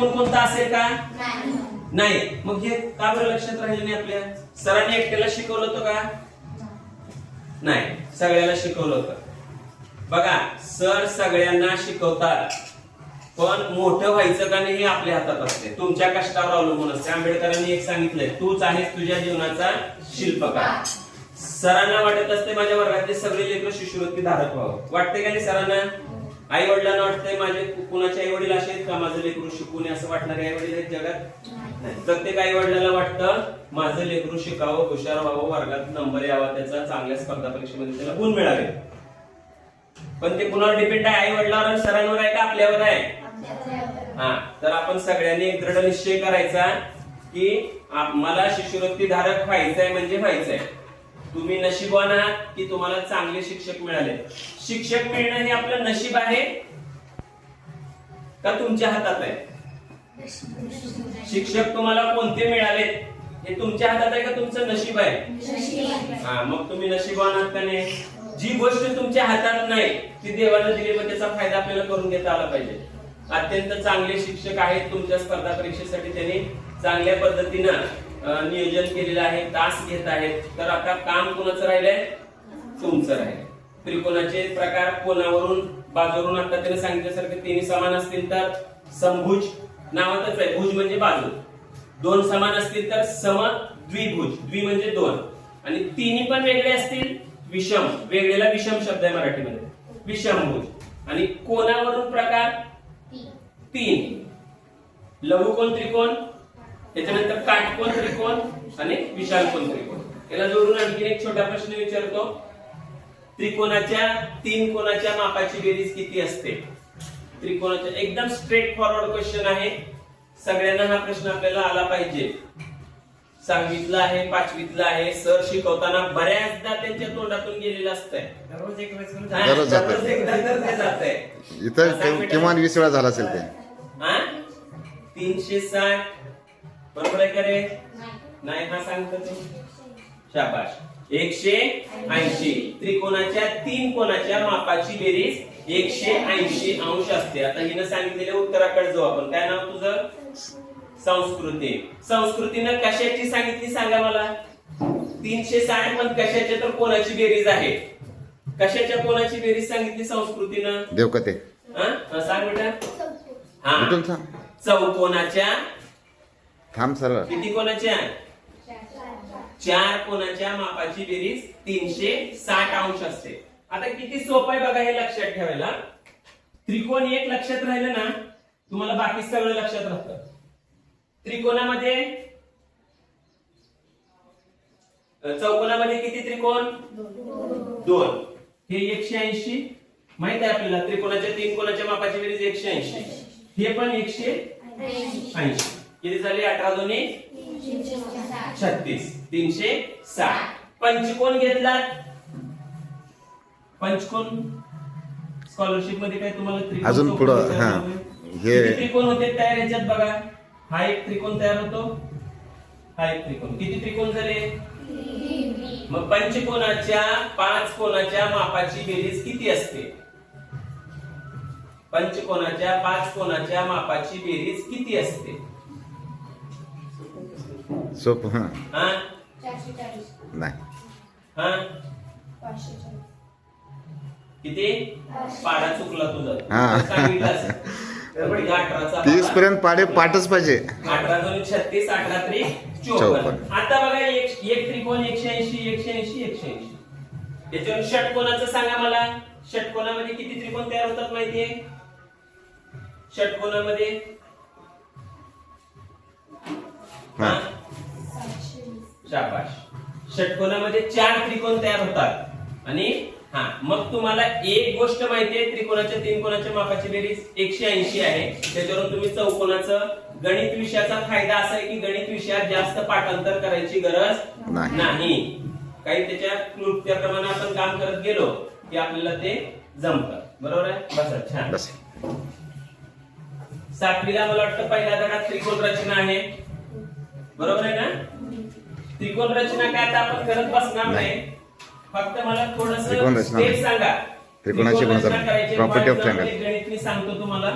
त्रिकोण कोणता असेल का? नाही. मग हे का बरं लक्षात राहिले नाही आपल्या? सरांनी एकट्याला शिकवलं होतं का? नाही, सगळ्याला शिकवलं होतं. बघा, सर सगळ्यांना शिकवतात, पण मोठं व्हायचं का नाही हे आपल्या हातात असते, तुमच्या कष्टावर अवलंबून असते. आंबेडकरांनी एक सांगितलंय, तूच आहेस तुझ्या जीवनाचा शिल्पकार. सरांना वाटत असते माझ्या वर्गातले सगळे लेकरं शिष्यवृत्ती धारक व्हावं. वाटते का नाही सरांना? आई वडिलांना वाटतंय माझे कुणाचे आई वडील असे आहेत का माझं लेकरू शिकू नये असं वाटणारे आई वडील आहेत जगात? प्रत्येक आई वडिलांना वाटतं माझं लेकरू शिकावं, हुशार व्हावं, वर्गात नंबर यावा, त्याचा चांगल्या स्पर्धा परीक्षेमध्ये त्याला गुण मिळावे. पण ते कुणावर डिपेंड आहे? आई वडिलांवर आणि सरांवर आहे का आपल्यावर आहे? हा, तर आपण सगळ्यांनी एक दृढ निश्चय करायचा की मला शिष्यवृत्ती धारक व्हायचंय म्हणजे व्हायचंय. तुम्ही नशीबवान आहात की तुम्हाला चांगले शिक्षक मिळाले. शिक्षक मिळणं हे आपलं नशीब आहे का तुमच्या हातात आहे? शिक्षक तुम्हाला कोणते मिळाले हे तुमच्या हातात आहे का तुमचं नशीब आहे? हा, मग तुम्ही नशीबवान आहात का नाही? जी गोष्ट तुमच्या हातात नाही ती देवाने दिली, पण त्याचा फायदा आपल्याला करून घेता आला पाहिजे. अत्यंत चांगले शिक्षक आहेत तुमच्या स्पर्धा परीक्षेसाठी, त्यांनी चांगल्या पद्धतीनं नियोजन केलेलं आहे, तास घेत आहेत. तर आता काम कोणाचं राहिलंय? तुमचं राहिलंय. त्रिकोणाचे प्रकार कोणावरून बाजूवरून आता त्याने सांगितल्यासारखे तिन्ही समान असतील तर समभुज, नावातच आहे भुज म्हणजे बाजू. दोन समान असतील तर समद्विभुज, द्वि म्हणजे दोन, आणि तिन्ही पण वेगळे असतील विषम, वेगळेला विषम शब्द आहे मराठीमध्ये, विषमभुज. आणि कोणावरून प्रकार तीन, लघुकोण त्रिकोण, त्याच्यानंतर काटकोण त्रिकोण आणि विशालकोण त्रिकोण. याला जोडून आणखी एक छोटा प्रश्न विचारतो, त्रिकोणाच्या तीन कोणाच्या मापाची बेरीज किती असते? त्रिकोणाच्या एकदम स्ट्रेट फॉरवर्ड क्वेश्चन आहे, सगळ्यांना हा प्रश्न आपल्याला आला पाहिजे. सांगितलं आहे, पाचवीतला आहे, सर शिकवताना बऱ्याचदा त्यांच्या तोंडातून गेलेलं असतंय. दररोज एक वेळेस इथं किमान 20 वेळा झाला असेल ते. 360 बरोबर आहे का रे? नाही, हा सांगतो तू. शाबाश. 180. त्रिकोणाच्या तीन कोणाच्या मापाची बेरीज 180 अंश असते. आता हिनं सांगितलेल्या उत्तराकडे जाऊ आपण. काय नाव तुझं? संस्कृती. संस्कृतीनं कशाची सांगितली सांगा मला? 360 पण कशाच्या तर कोणाची बेरीज आहे? कशाच्या कोणाची बेरीज सांगितली संस्कृतीनं? देवकते. सांग बेटा. हा, चौकोनाच्या थांब सरळ. किती कोणाच्या? 4 कोणाच्या मापाची बेरीज 360 अंश असते. आता किती सोपं आहे बघा हे लक्षात ठेवायला. त्रिकोण एक लक्षात राहिलं ना तुम्हाला बाकी सगळं लक्षात राहतं. त्रिकोणामध्ये चौकोनामध्ये किती त्रिकोण? 2. हे 180 माहित आहे आपल्याला. त्रिकोणाच्या तीन कोणाच्या मापाची बेरीज 180, हे पण 180. किती झाले? 18 दोन्ही 36, 360. पंचकोन घेतला. पंचकोन स्कॉलरशिप मध्ये काय तुम्हाला त्रिकोण अजून पुढं हे त्रिकोण होते तयार ह्याच्यात बघा. हा एक त्रिकोण तयार होतो, हा एक त्रिकोण. किती त्रिकोण झाले? मग पंचकोनाच्या 5 कोणाच्या मापाची बेरीज किती असते? पंचकोनाच्या 5 कोणाच्या मापाची बेरीज किती असते? सोप. हा, नाही. हा, किती? पाडा चुकला तुझा. सांगितलं 30 पर्यंत पाडे पाठच पाहिजे. 18 दोन्ही 36, 18 त्रिक 54. आता बघा एक त्रिकोण 180, 180, 180. त्याच्यावर षटकोनाचं सांगा मला. षटकोनामध्ये किती त्रिकोण तयार होतात माहितीये? षटकोनामध्ये शाबाश. षटकोनामध्ये 4 त्रिकोण तयार होतात. आणि हा, मग तुम्हाला एक गोष्ट माहितीये, त्रिकोणाच्या तीन कोणाच्या मापाची बेरीज 180 आहे. त्याच्यावरून तुम्ही चौकोनाचं गणित विषयाचा फायदा असा आहे की गणित विषयात जास्त पाठांतर करायची गरज नाही. काही त्याच्या क्लृप्त्याप्रमाणे आपण काम करत गेलो की आपल्याला ते जमतं. बरोबर आहे? बसा. छान. 7वीला मला वाटतं पहिल्या धड्यात त्रिकोण रचना आहे. बरोबर आहे ना? त्रिकोण रचना काय आता आपण करत बसणार नाही, फक्त मला थोडंसं स्टेप सांगा. त्रिकोणाची गुणधर्म, प्रॉपर्टी ऑफ ट्रायंगल. गणित मी सांगतो तुम्हाला.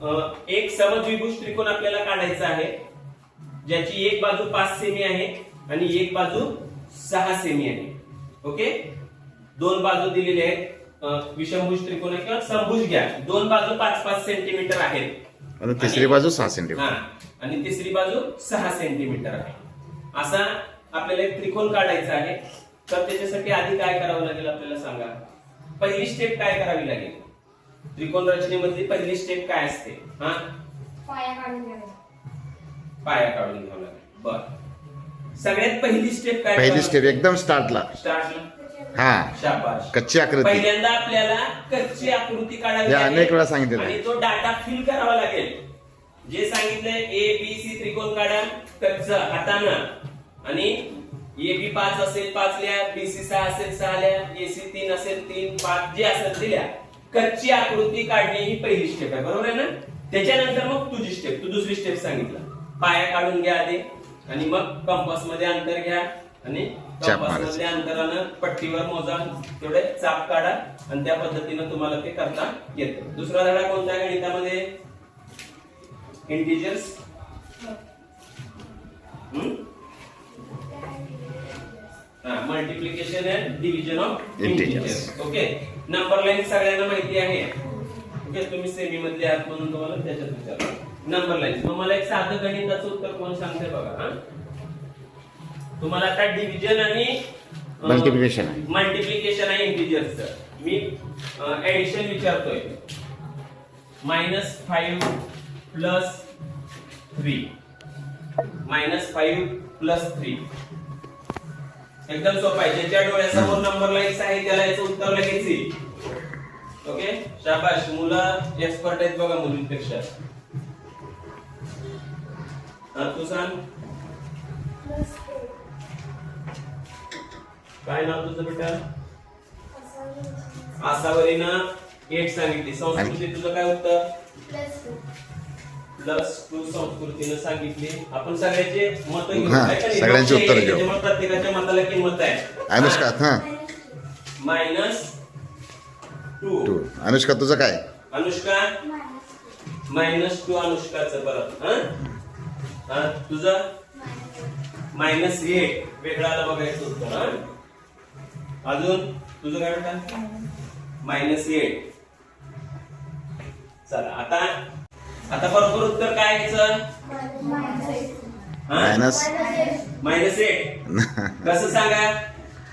एक समद्विभुज त्रिकोण आपल्याला काढायचा आहे, ज्याची एक बाजू 5 सेमी आहे आणि एक बाजू 6 सेमी आहे. ओके, दोन बाजू दिलेले आहेत. विषमभुज त्रिकोण किंवा समभुज घ्या, दोन बाजू 5-5 सेंटीमीटर आहेत आणि तिसरी बाजू 6 सेंटीमीटर. आणि तिसरी बाजू 6 सेंटीमीटर आहे. असा आपल्याला एक त्रिकोण काढायचा आहे. तर त्याच्यासाठी आधी काय करावं लागेल आपल्याला सांगा. पहिली स्टेप काय करावी लागेल? त्रिकोण रचनेमधली पहिली स्टेप काय असते? पाया काढून घ्यावा. पाया काढून घ्यावा लागेल. बर, सगळ्यात पहिली स्टेप काय? पहिली स्टेप एकदम स्टार्टला. हा, शाबाश. कच्ची आकृती. पहिल्यांदा आपल्याला कच्ची आकृती काढावी या लागेल अनेक वेळा सांगितलेलं आहे. आणि तो डाटा फिल करावा लागेल. जे सांगितलंय ABC त्रिकोण काढा कच्चा हातानं, आणि AB 5 असेल 5 लिहा, BC 6 असेल 6 लिहा, AC 3 असेल 3, 5 जे असेल दिल्या. कच्ची आकृती काढणे ही पहिली स्टेप आहे, बरोबर आहे ना? त्याच्यानंतर मग तुझी स्टेप, तू दुसरी स्टेप सांगितलं. पाया काढून घ्या आधी, आणि मग कंपास मध्ये अंतर घ्या आणि कंपास मधल्या अंतरानं पट्टीवर मोजा, तेवढे चाप काढा आणि त्या पद्धतीनं तुम्हाला ते करता येतं. दुसरा धडा कोणता आहे गणितामध्ये? Integers. Multiplication and division of integers. Okay, number line सगळ्यांना माहिती आहे. ओके, तुम्ही सेमी मधले आहात म्हणून तुम्हाला त्याच्यात विचारलं. Number line. मग मला एक साधं गणिताचं उत्तर कोण सांगते बघा. तुम्हाला आता डिव्हिजन आणि मल्टिप्लिकेशन आहे इंटिजर्सचं. मी ऍडिशन विचारतोय. -5 + 3 -5 + 3. एकदम सोपं आहे. ज्याच्या डोळ्यासमोर नंबर लाईन्स आहे त्याला याचं उत्तर लगेच येईल. ओके, शाबाश. मुलं एक्सपर्ट आहेत बघा मुलींपेक्षा. तू सांग, काय नाव तुझं बेटा? आसावरीनं 8 सांगितली. संस्कृती तुझं काय उत्तर? +2 संस्कृतीनं सांगितली. आपण सगळ्याचे मत सगळ्यांचे उत्तर घेऊ. प्रत्येकाच्या मताला किंमत आहे. अनुष्का, -2. अनुष्का तुझं काय? अनुष्का -2 अनुष्काचं परत. तुझं -8 वेगळाला बघायचं उत्तर. अजून तुझं काय बेटा? -8. चला, आता बरोबर उत्तर काय यायचं? -8. कसं सांगा?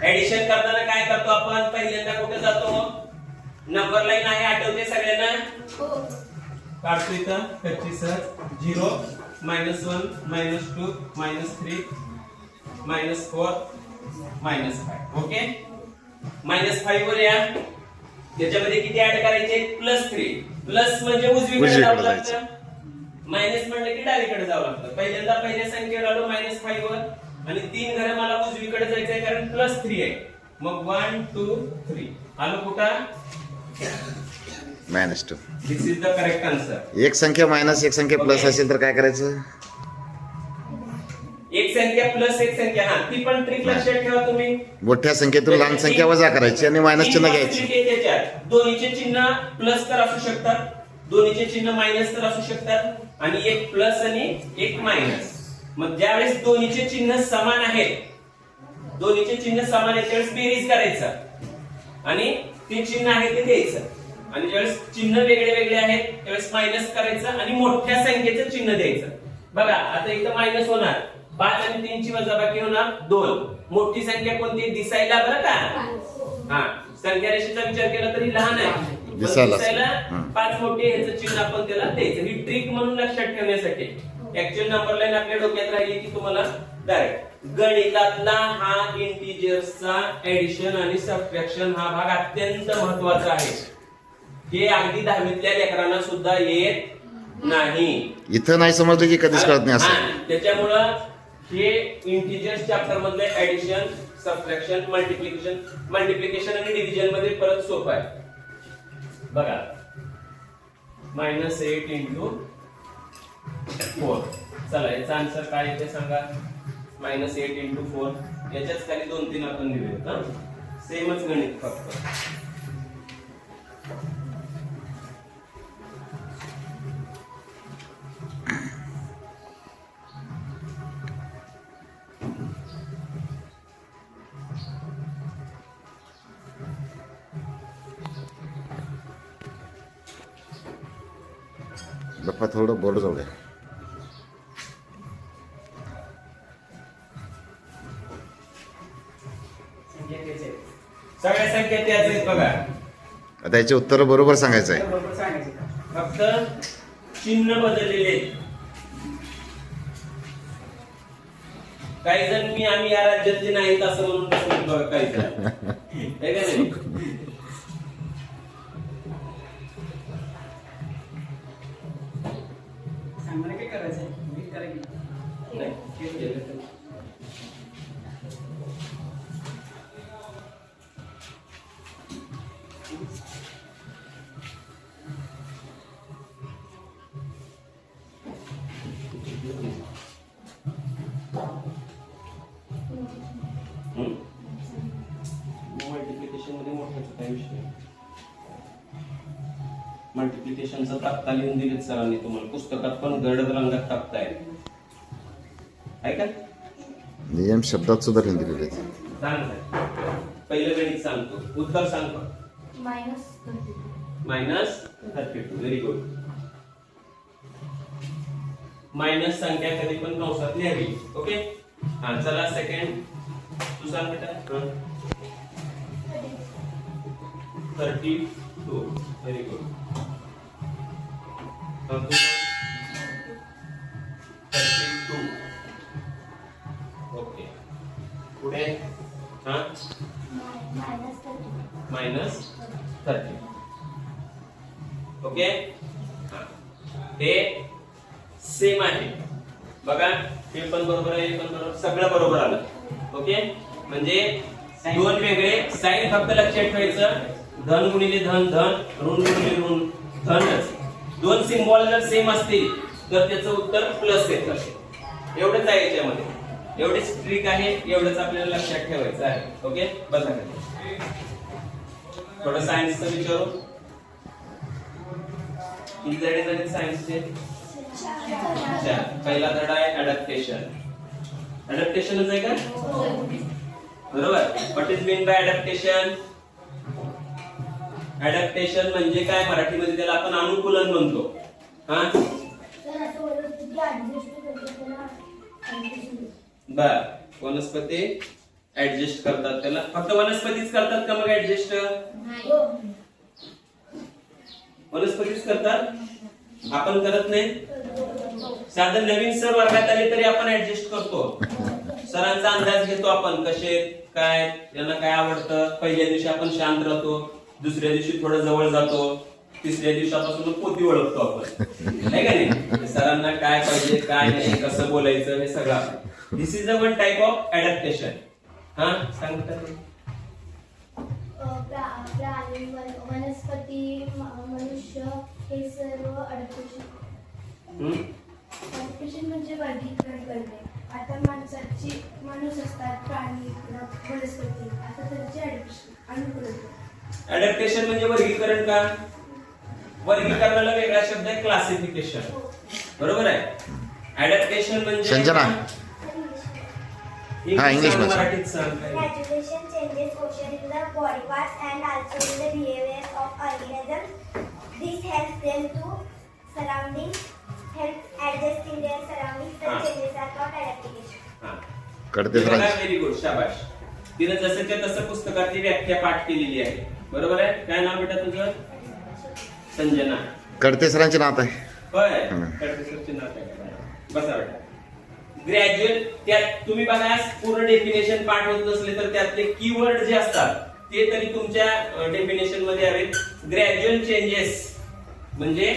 ऍडिशन करताना काय करतो आपण? पहिल्यांदा कुठे जातो? नंबर लाईन आहे, आठवते सगळ्यांना? काढतो इथं कच्ची सहज. 0, -1, -2, -3, -4, -5. ओके, -5 वर या. त्याच्यामध्ये किती ऍड करायचे? +3. प्लस म्हणजे उजवीकडे जावं लागतं, मायनस म्हणलं की डावीकडे जावं लागतं. पहिल्यांदा पहिल्या संख्येवर आलो -5 वर, आणि 3 घरं मला उजवीकडे जायचंय कारण +3 आहे. मग 1, 2, 3 आलो कुठं? -2. दिस इज द करेक्ट आन्सर. एक संख्या मायनस एक संख्या प्लस असेल तर काय करायचं? एक संख्या प्लस एक संख्या, हा ती पण ट्रिक लक्षात ठेवा तुम्ही. मोठ्या संख्येतून लहान संख्या वजा करायची आणि मायनस चिन्ह घ्यायची. दोन्हीचे चिन्ह प्लस तर असू शकतात, दोन्हीचे चिन्ह मायनस तर असू शकतात, आणि एक प्लस आणि एक मायनस. मग ज्यावेळेस दोन्हीचे चिन्ह समान आहेत, दोन्हीचे चिन्ह समान आहेत त्यावेळेस बेरीज करायचं आणि ते चिन्ह आहे ते द्यायचं. आणि ज्यावेळेस चिन्ह वेगळे वेगळे आहेत त्यावेळेस मायनस करायचं आणि मोठ्या संख्येचं चिन्ह द्यायचं. बघा आता इथं मायनस होणार, 5 आणि 3 ची वजाबाकी होणार 2. मोठी संख्या कोणती दिसायला? बरं का, हा संख्या रेषेचा विचार केला तरी लहान आहे, दिसायला 5 मोठी ह्याचं चिन्ह आपण त्याला द्यायचं. ही ट्रिक म्हणून लक्षात ठेवण्यासाठी. ऍक्च्युअल नंबर लाईन आपल्या डोक्यात राहिली की तुम्हाला डायरेक्ट. गणितातला हा इंटिजर्सचा ऍडिशन आणि सबट्रॅक्शन हा भाग अत्यंत महत्वाचा आहे. हे अगदी 10वीतल्या लेकरांना सुद्धा येत नाही. इथं नाही समजलं की कधीच कळत नाही असं. त्याच्यामुळं हे इंटिजर्स चॅप्टर मधले ऍडिशन, सबट्रॅक्शन, मल्टिप्लिकेशन आणि डिव्हिजन मध्ये परत सोपं आहे. बघा -8 × 4. चला याचा आन्सर काय येते सांगा. -8 × 4. याच्याच खाली 2-3 आपण लिहूया. सेमच गणित फक्त. बाप्पा थोडं बोर्ड जाऊ द्या. सगळ्या संख्या त्याच आहेत बघा. आता याचे उत्तर बरोबर सांगायचं आहे. बरोबर सांगायचं का? फक्त चिन्ह बदललेले आहेत. काही जण मी आम्ही या राज्यातले नाहीत असं म्हणून बसले बघा काही जण. है का नाही? सांगणार काय करायचं आहे? करा की. नाही, केलं तर. मल्टिप्लिकेशन मध्ये मोठाचा काय विषय. मल्टिप्लिकेशनचा तक्ता लिहून दिलेत सरांनी तुम्हाला पुस्तकात पण गडद रंगात तक्ता आहे. ऐका नियम शब्दात सुद्धा लिहून दिलेले आहेत. सांग पहिलं गणित सांगतो. उत्तर सांगतो. -32 व्हेरी गुड. मायनस संख्या कधी पण कंसात लिहावी. ओके हा चला सेकंड तू सांग बेटा. 32 व्हेरी गुड. 32 ओके पुढे हा -30 ओके हा हे सेम आहे बघा. हे पण बरोबर आहे, हे पण बरोबर, सगळं बरोबर आलं. ओके म्हणजे दोन वेगळे साईन फक्त लक्षात ठेवायचं. धन गुणिले धन धन, ऋण गुणिले ऋण धनच. दोन सिम्बॉल जर सेम असतील तर त्याचं उत्तर प्लस येतं. एवढंच आहे याच्यामध्ये. एवढीच ट्रिक आहे, एवढंच आपल्याला लक्षात ठेवायचं आहे. ओके बसा खाली. थोडं सायन्सचं विचारू. किती धडे झाले सायन्सचे? पहिला धडा आहे अडॅप्टेशन. अडॅप्टेशनच आहे का? बरोबर. What is mean by adaptation? Adaptation म्हणजे काय? मराठीमध्ये त्याला आपण अनुकूलन म्हणतो. हा बर. वनस्पती ऍडजस्ट करतात त्याला. फक्त वनस्पतीच करतात का मग ऍडजस्ट? वनस्पतीच करतात, आपण करत नाही. साधं नवीन सर वर्गात आले तरी आपण ऍडजस्ट करतो. सरांचा अंदाज घेतो आपण कसे काय, यांना काय आवडतं. पहिल्या दिवशी आपण शांत राहतो, दुसऱ्या दिवशी थोडं जवळ जातो, तिसऱ्या दिवसापासून पोती ओळखतो आपण. नाही का नाही? सरांना काय पाहिजे काय नाही, कसं बोलायचं हे सगळं. This is a one type of adaptation. हा सांगता प्राणी, वनस्पती, मनुष्य हे सर्व अडॅप्टेशन म्हणजे वर्गीकरण करणे. आता माणूस असतात, प्राणी, वनस्पती, आता त्यांचे अनुकूलन. अडॅप्टेशन म्हणजे वर्गीकरण का? वर्गीकरणाला वेगळा शब्द आहे क्लासिफिकेशन. बरोबर आहे. अडॅप्टेशन म्हणजे संजना हा इंग्लिश मध्ये मराठीत सांग. Maturation changes occur in the body parts and also in the behavior of organisms. This helps them to help adjust in their surroundings. The changes are called adaptation. कडते very good, शाबाश. तिने जसंच्या तसं पुस्तकातली व्याख्या पाठ केलेली आहे. बरोबर आहे. काय नाव बेटा तुझं? संजना. कडते सरांचे नाव आहे. होय कडकेसरचे नाव आहे. बसा बेटा. ग्रॅज्युअल त्यात तुम्ही बघा पूर्ण डेफिनेशन पाठ होत नसले तर त्यातले कीवर्ड जे असतात ते तरी तुमच्या डेफिनेशन मध्ये हवेत. ग्रॅज्युअल चेंजेस म्हणजे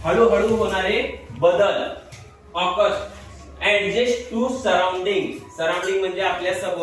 हळूहळू होणारे बदल. Occurs adjust to surrounding. Surrounding म्हणजे आपल्या सभोवताली